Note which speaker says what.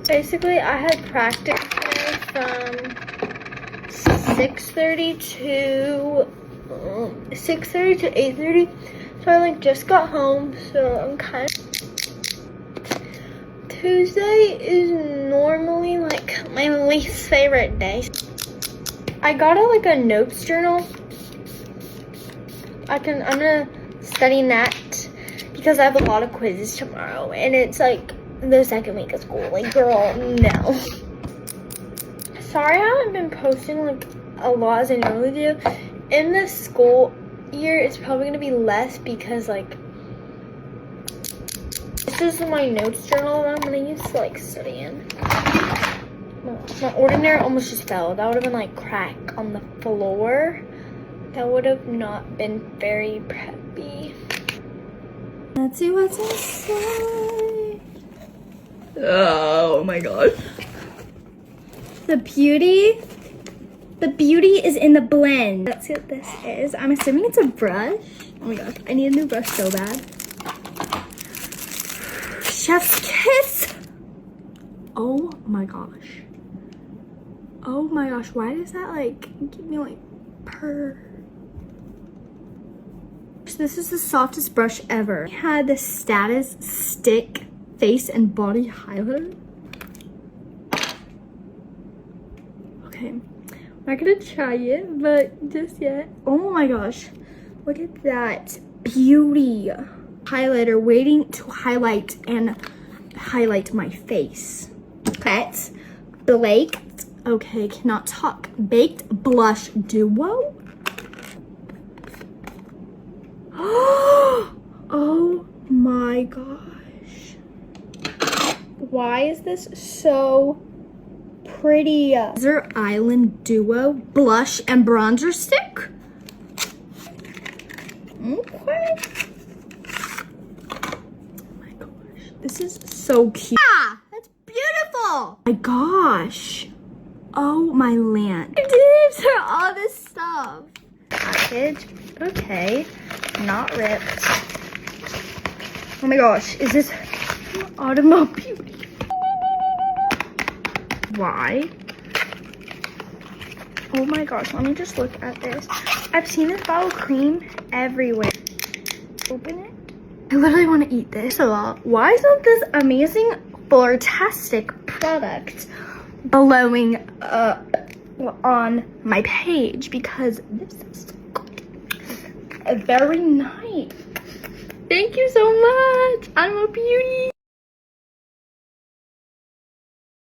Speaker 1: Basically, I had practice today from 6:30 to 8:30. So I like just got home, so I'm kind of. Tuesday is normally like my least favorite day. I got a notes journal. I'm gonna study that because I have a lot of quizzes tomorrow, and it's like the second week of school. Like, girl, no. Sorry I haven't been posting like a lot as I normally do. In this school year, it's probably gonna be less because like this is my notes journal that I'm gonna use to like study in. My ordinary almost just fell. That would have been like crack on the floor. That would have not been very preppy. Let's see what's inside. Oh my gosh. The beauty is in the blend. Let's see what this is. I'm assuming it's a brush. Oh my gosh, I need a new brush so bad. Chef's kiss. Oh my gosh. Oh my gosh, why does that like give me like purr? This is the softest brush ever. I had the Status Stick Face and Body Highlighter. Okay, I'm not gonna try it, but just yet. Oh my gosh, look at that beauty. Highlighter waiting to highlight my face. That's Blake. Okay, cannot talk. Baked Blush Duo. Oh my gosh. Why is this so pretty? Desert Island Duo Blush and Bronzer Stick. Okay. Oh my gosh. This is so cute. Ah, that's beautiful. Oh my gosh. Oh my land. These are all this stuff. Package. Okay. Not ripped. Oh my gosh. Is this Automobile Beauty? Why? Oh my gosh. Let me just look at this. I've seen this bottle of cream everywhere. Open it. I literally want to eat this a lot. Why isn't this amazing flirtastic product blowing on my page? Because this is very nice. Thank you so much. I'm a beauty.